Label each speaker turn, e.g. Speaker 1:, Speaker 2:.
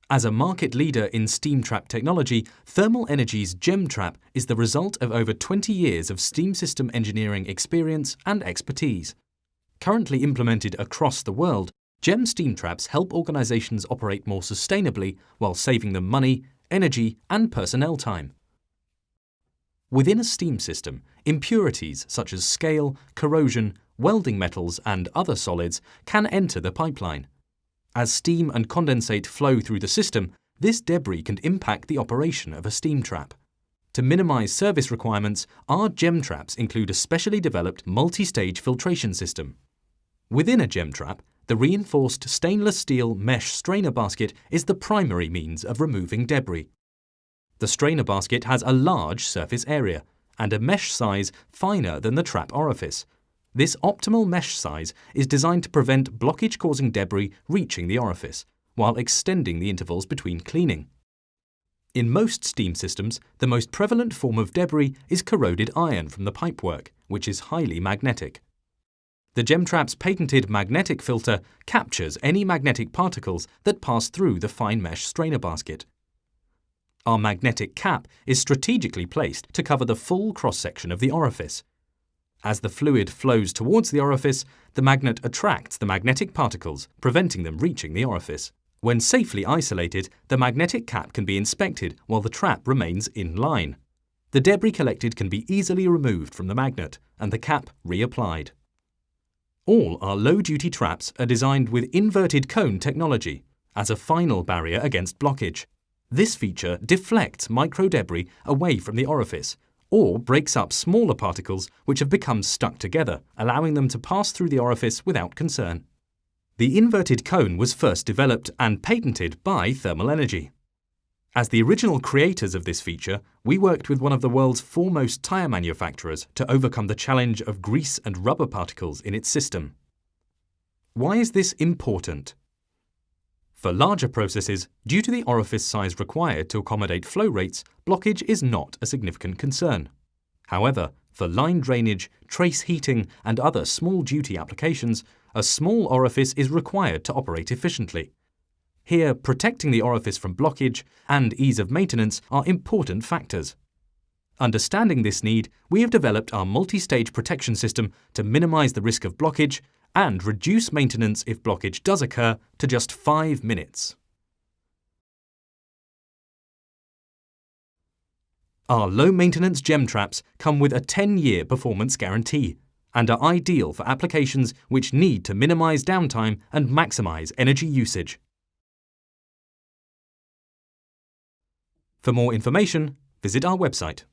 Speaker 1: As a market leader in steam trap technology, Thermal Energy's GEM trap is the result of over 20 years of steam system engineering experience and expertise. Currently implemented across the world, GEM steam traps help organizations operate more sustainably while saving them money, energy, and personnel time. Within a steam system, impurities such as scale, corrosion, welding metals, and other solids can enter the pipeline. As steam and condensate flow through the system, this debris can impact the operation of a steam trap. To minimize service requirements, our GEM traps include a specially developed multi-stage filtration system. Within a GEM trap, the reinforced stainless steel mesh strainer basket is the primary means of removing debris. The strainer basket has a large surface area and a mesh size finer than the trap orifice. This optimal mesh size is designed to prevent blockage-causing debris reaching the orifice, while extending the intervals between cleaning. In most steam systems, the most prevalent form of debris is corroded iron from the pipework, which is highly magnetic. The GEM trap's patented magnetic filter captures any magnetic particles that pass through the fine mesh strainer basket. Our magnetic cap is strategically placed to cover the full cross-section of the orifice. As the fluid flows towards the orifice, the magnet attracts the magnetic particles, preventing them reaching the orifice. When safely isolated, the magnetic cap can be inspected while the trap remains in line. The debris collected can be easily removed from the magnet and the cap reapplied. All our low-duty traps are designed with inverted cone technology as a final barrier against blockage. This feature deflects micro-debris away from the orifice, or breaks up smaller particles which have become stuck together, allowing them to pass through the orifice without concern. The inverted cone was first developed and patented by Thermal Energy. As the original creators of this feature, we worked with one of the world's foremost tyre manufacturers to overcome the challenge of grease and rubber particles in its system. Why is this important? For larger processes, due to the orifice size required to accommodate flow rates, blockage is not a significant concern. However, for line drainage, trace heating, and other small-duty applications, a small orifice is required to operate efficiently. Here, protecting the orifice from blockage and ease of maintenance are important factors. Understanding this need, we have developed our multi-stage protection system to minimize the risk of blockage and reduce maintenance if blockage does occur to just 5 minutes. Our low-maintenance GEM traps come with a 10-year performance guarantee and are ideal for applications which need to minimize downtime and maximize energy usage. For more information, visit our website.